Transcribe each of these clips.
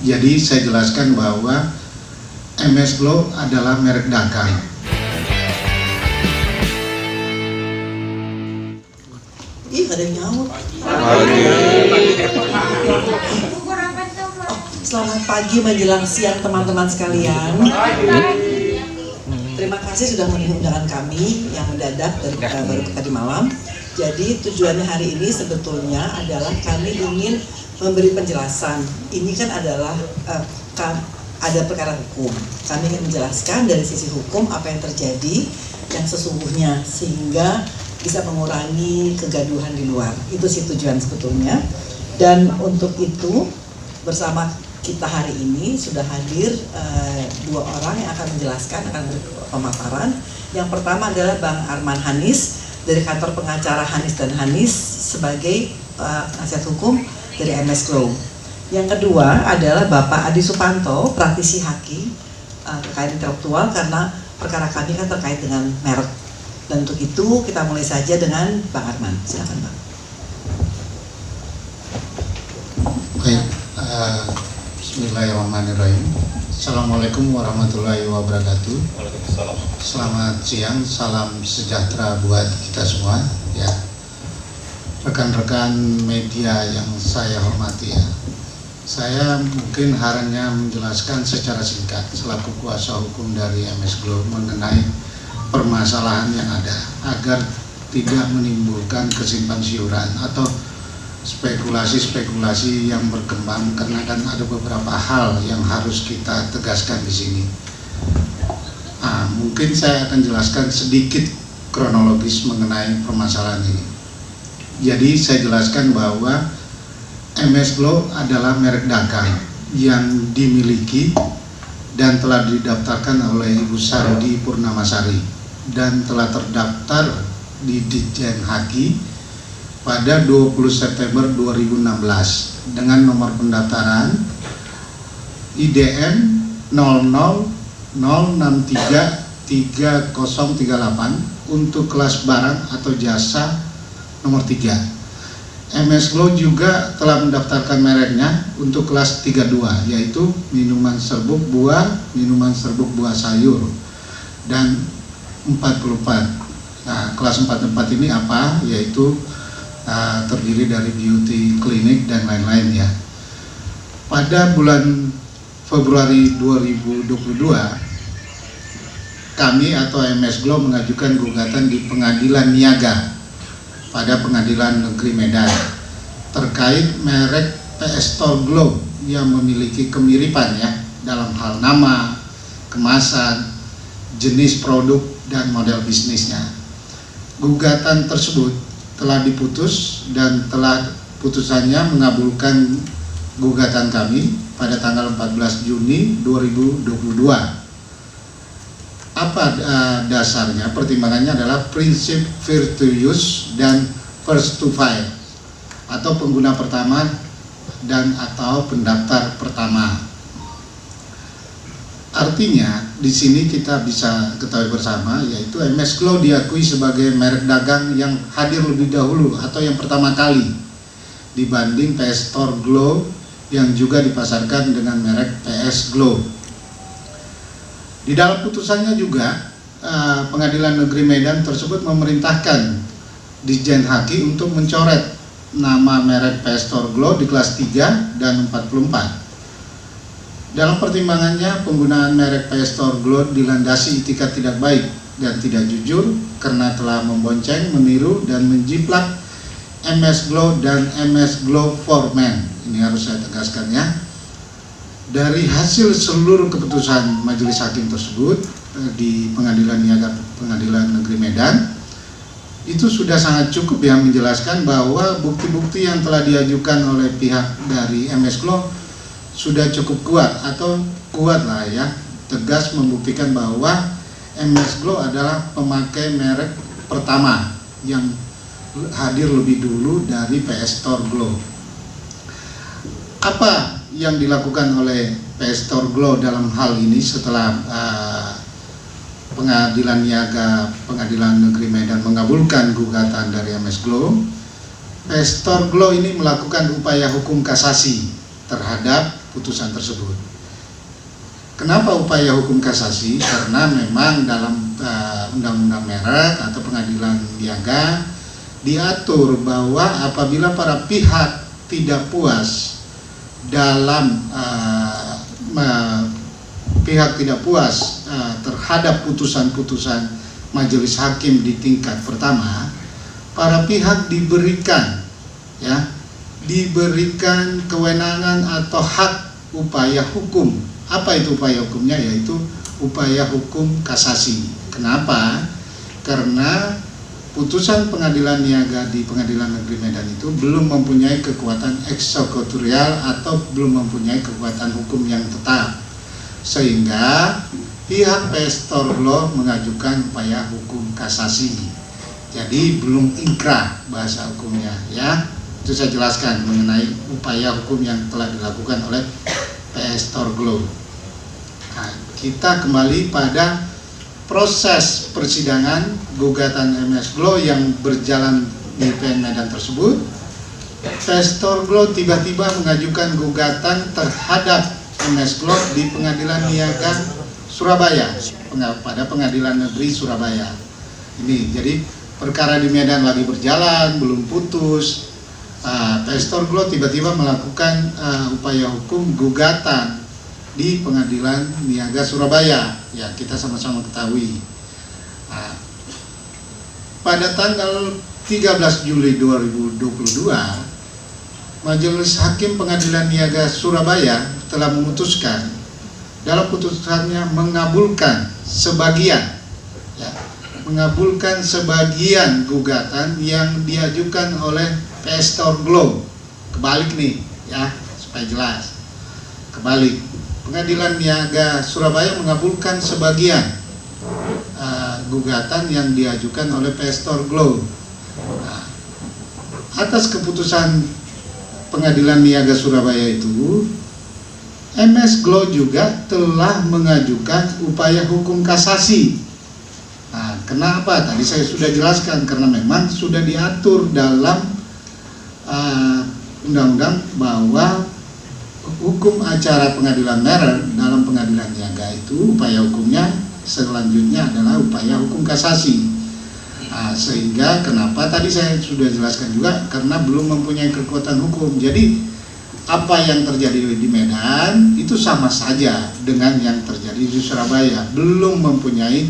Jadi saya jelaskan bahwa MS Glow adalah merek dagang. Ih, ada yang nyaut. Selamat pagi menjelang siang teman-teman sekalian. Terima kasih sudah mengundang kami yang mendadak dari baru tadi malam. Jadi tujuannya hari ini sebetulnya adalah kami ingin memberi penjelasan. Ini kan adalah ada perkara hukum. Kami ingin menjelaskan dari sisi hukum apa yang terjadi yang sesungguhnya sehingga bisa mengurangi kegaduhan di luar. Itu sih tujuan sebetulnya. Dan untuk itu bersama kita hari ini sudah hadir dua orang yang akan menjelaskan, akan pemaparan. Yang pertama adalah Bang Arman Hanis dari kantor pengacara Hanis dan Hanis sebagai penasihat hukum dari MS Glow. Yang kedua adalah Bapak Adi Supanto, praktisi hakim terkait intelektual karena perkara kami kan terkait dengan merek. Dan untuk itu kita mulai saja dengan Bang Arman. Silakan Bang. Oke, Bismillahirrahmanirrahim. Assalamualaikum warahmatullahi wabarakatuh. Waalaikumsalam. Selamat siang, salam sejahtera buat kita semua ya. Rekan-rekan media yang saya hormati ya. Saya mungkin hanya menjelaskan secara singkat selaku kuasa hukum dari MS Glow mengenai permasalahan yang ada agar tidak menimbulkan kesimpang siuran atau spekulasi-spekulasi yang berkembang, karena kan ada beberapa hal yang harus kita tegaskan di sini. Mungkin saya akan jelaskan sedikit kronologis mengenai permasalahan ini. Jadi saya jelaskan bahwa MS Glow adalah merek dagang yang dimiliki dan telah didaftarkan oleh Ibu Sarodi Purnamasari dan telah terdaftar di Ditjen Haki pada 20 September 2016 dengan nomor pendaftaran IDN 0006333038 untuk kelas barang atau jasa nomor 3. MS Glow juga telah mendaftarkan mereknya untuk kelas 32, yaitu minuman serbuk buah, minuman serbuk buah sayur, dan 44. Nah, kelas 44 ini apa? Yaitu terdiri dari beauty clinic dan lain-lain ya. Pada bulan Februari 2022 kami atau MS Glow mengajukan gugatan di Pengadilan Niaga pada Pengadilan Negeri Medan terkait merek PS Store Glow yang memiliki kemiripan ya dalam hal nama, kemasan, jenis produk dan model bisnisnya. Gugatan tersebut telah diputus dan telah putusannya mengabulkan gugatan kami pada tanggal 14 Juni 2022. Apa dasarnya? Pertimbangannya adalah prinsip fair to use dan first to file atau pengguna pertama dan atau pendaftar pertama. Artinya di sini kita bisa ketahui bersama yaitu MS Glow diakui sebagai merek dagang yang hadir lebih dahulu atau yang pertama kali dibanding PS Store Glow yang juga dipasarkan dengan merek PS Glow. Di dalam putusannya juga Pengadilan Negeri Medan tersebut memerintahkan Ditjen Haki untuk mencoret nama merek PS Store Glow di kelas 3 dan 44. Dalam pertimbangannya, penggunaan merek PS Store Glow dilandasi itikat tidak baik dan tidak jujur karena telah membonceng, meniru, dan menjiplak MS Glow dan MS Glow for Men. Ini harus saya tegaskan ya. Dari hasil seluruh keputusan majelis hakim tersebut di Pengadilan Niaga Pengadilan Negeri Medan, itu sudah sangat cukup ya menjelaskan bahwa bukti-bukti yang telah diajukan oleh pihak dari MS Glow sudah cukup kuat atau kuat lah ya, tegas membuktikan bahwa MS Glow adalah pemakai merek pertama yang hadir lebih dulu dari PS Store Glow. Apa yang dilakukan oleh PS Store Glow dalam hal ini setelah Pengadilan Niaga Pengadilan Negeri Medan mengabulkan gugatan dari MS Glow? PS Store Glow ini melakukan upaya hukum kasasi terhadap putusan tersebut. Kenapa upaya hukum kasasi? Karena memang dalam undang-undang merek atau pengadilan niaga diatur bahwa apabila para pihak tidak puas dalam terhadap putusan-putusan majelis hakim di tingkat pertama, para pihak diberikan kewenangan atau hak upaya hukum. Apa itu upaya hukumnya? Yaitu upaya hukum kasasi. Kenapa? Karena putusan pengadilan niaga di Pengadilan Negeri Medan itu belum mempunyai kekuatan eksekutorial atau belum mempunyai kekuatan hukum yang tetap, sehingga pihak PS Torglo mengajukan upaya hukum kasasi. Jadi belum inkrah bahasa hukumnya, ya. Itu saya jelaskan mengenai upaya hukum yang telah dilakukan oleh PS Torglo. Nah, kita kembali pada proses persidangan gugatan MS Glo yang berjalan di PN Medan tersebut. PS Torglo tiba-tiba mengajukan gugatan terhadap MS Glo di Pengadilan Niaga Surabaya, pada Pengadilan Negeri Surabaya. Ini jadi perkara di Medan lagi berjalan, belum putus. PS Torglo tiba-tiba melakukan upaya hukum gugatan di Pengadilan Niaga Surabaya. Ya, kita sama-sama ketahui. Pada tanggal 13 Juli 2022, Majelis Hakim Pengadilan Niaga Surabaya telah memutuskan, dalam putusannya mengabulkan sebagian gugatan yang diajukan oleh PS Torglo. Kebalik nih, ya, supaya jelas. Kebalik. Pengadilan Niaga Surabaya mengabulkan sebagian gugatan yang diajukan oleh PS Torglo. Atas keputusan Pengadilan Niaga Surabaya itu, MS Glo juga telah mengajukan upaya hukum kasasi. Kenapa? Tadi saya sudah jelaskan, karena memang sudah diatur dalam undang-undang bahwa hukum acara pengadilan merek dalam pengadilan niaga itu upaya hukumnya selanjutnya adalah upaya hukum kasasi. Sehingga kenapa tadi saya sudah jelaskan juga, karena belum mempunyai kekuatan hukum. Jadi apa yang terjadi di Medan itu sama saja dengan yang terjadi di Surabaya, belum mempunyai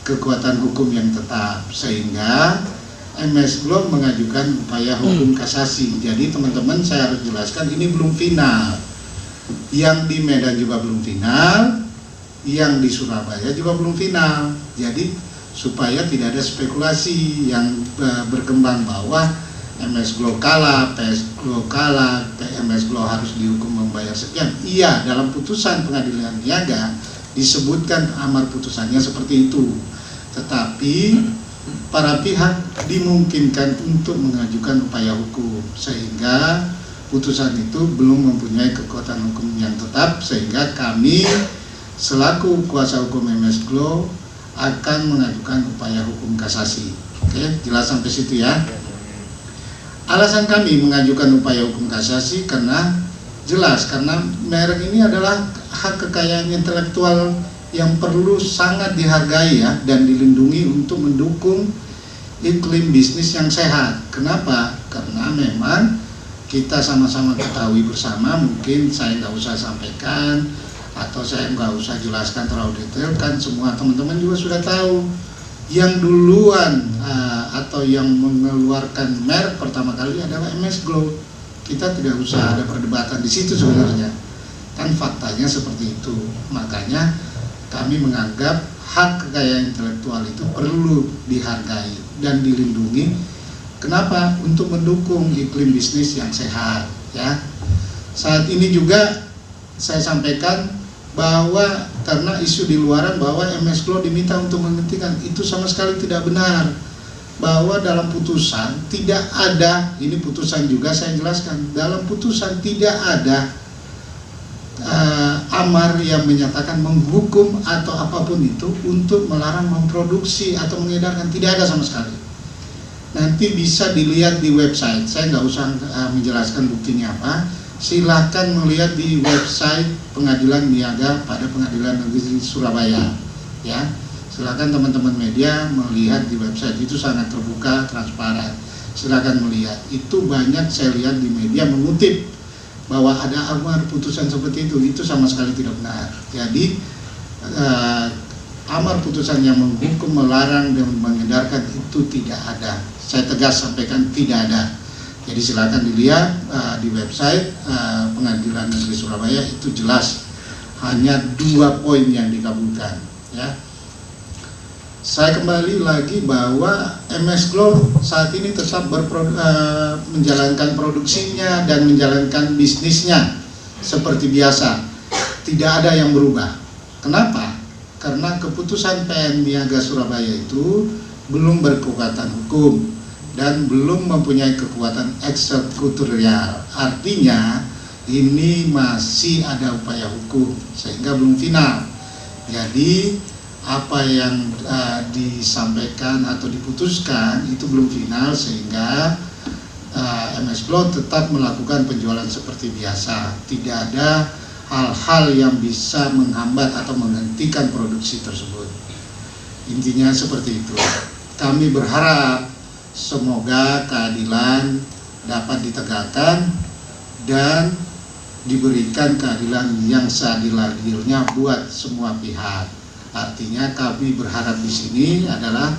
kekuatan hukum yang tetap, sehingga MS Glo mengajukan upaya hukum kasasi. Jadi teman-teman, saya harus jelaskan, ini belum final. Yang di Medan juga belum final, yang di Surabaya juga belum final. Jadi supaya tidak ada spekulasi yang berkembang bahwa MS Glo kalah, PS Glo kalah, MS Glo harus dihukum membayar sekian. Iya, dalam putusan Pengadilan Niaga disebutkan amar putusannya seperti itu. Tetapi para pihak dimungkinkan untuk mengajukan upaya hukum, sehingga putusan itu belum mempunyai kekuatan hukum yang tetap, sehingga kami selaku kuasa hukum MS Glo akan mengajukan upaya hukum kasasi. Oke, jelas sampai situ ya. Alasan kami mengajukan upaya hukum kasasi karena jelas, karena merek ini adalah hak kekayaan intelektual yang perlu sangat dihargai ya, dan dilindungi untuk mendukung iklim bisnis yang sehat. Kenapa? Karena memang kita sama-sama ketahui bersama, mungkin saya nggak usah sampaikan atau saya nggak usah jelaskan terlalu detail, kan semua teman-teman juga sudah tahu. Yang duluan atau yang mengeluarkan merek pertama kali adalah MS Glo. Kita tidak usah ada perdebatan di situ sebenarnya, kan faktanya seperti itu. Makanya kami menganggap hak kekayaan intelektual itu perlu dihargai dan dilindungi. Kenapa? Untuk mendukung iklim bisnis yang sehat ya. Saat ini juga saya sampaikan bahwa karena isu di luaran bahwa MS Glo diminta untuk menghentikan, itu sama sekali tidak benar. Bahwa dalam putusan tidak ada, ini putusan juga saya jelaskan, dalam putusan tidak ada amar yang menyatakan menghukum atau apapun itu untuk melarang memproduksi atau mengedarkan, tidak ada sama sekali. Nanti bisa dilihat di website, saya nggak usah menjelaskan buktinya apa, silakan melihat di website Pengadilan Niaga pada Pengadilan Negeri Surabaya. Ya, silakan teman-teman media melihat di website itu, sangat terbuka, transparan. Silakan melihat. Itu banyak saya lihat di media mengutip bahwa ada amar putusan seperti itu sama sekali tidak benar. Jadi amar putusan yang menghukum, melarang dan mengedarkan itu tidak ada. Saya tegas sampaikan tidak ada. Jadi silakan dilihat di website Pengadilan Negeri Surabaya, itu jelas hanya 2 poin yang dikabulkan. Ya, saya kembali lagi bahwa MS Glow saat ini tetap menjalankan produksinya dan menjalankan bisnisnya seperti biasa. Tidak ada yang berubah. Kenapa? Karena keputusan PN Niaga Surabaya itu belum berkekuatan hukum dan belum mempunyai kekuatan eksekutorial. Artinya ini masih ada upaya hukum sehingga belum final. Jadi apa yang disampaikan atau diputuskan itu belum final, sehingga MS Glow tetap melakukan penjualan seperti biasa. Tidak ada hal-hal yang bisa menghambat atau menghentikan produksi tersebut. Intinya seperti itu. Kami berharap semoga keadilan dapat ditegakkan dan diberikan keadilan yang seadil-adilnya buat semua pihak. Artinya kami berharap di sini adalah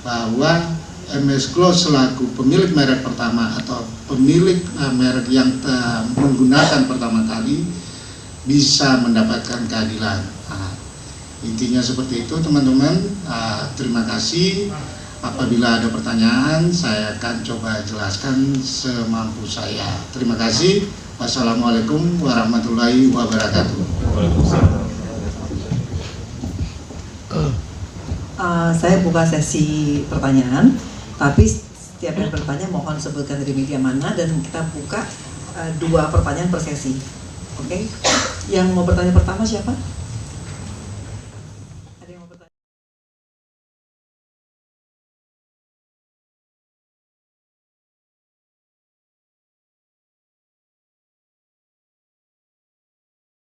bahwa MS Glow selaku pemilik merek pertama atau pemilik merek yang menggunakan pertama kali bisa mendapatkan keadilan. Intinya seperti itu teman-teman. Terima kasih. Apabila ada pertanyaan, saya akan coba jelaskan semampu saya. Terima kasih. Wassalamualaikum warahmatullahi wabarakatuh. Saya buka sesi pertanyaan, tapi setiap yang bertanya mohon sebutkan dari media mana, dan kita buka 2 pertanyaan per sesi. Oke? Yang mau bertanya pertama siapa?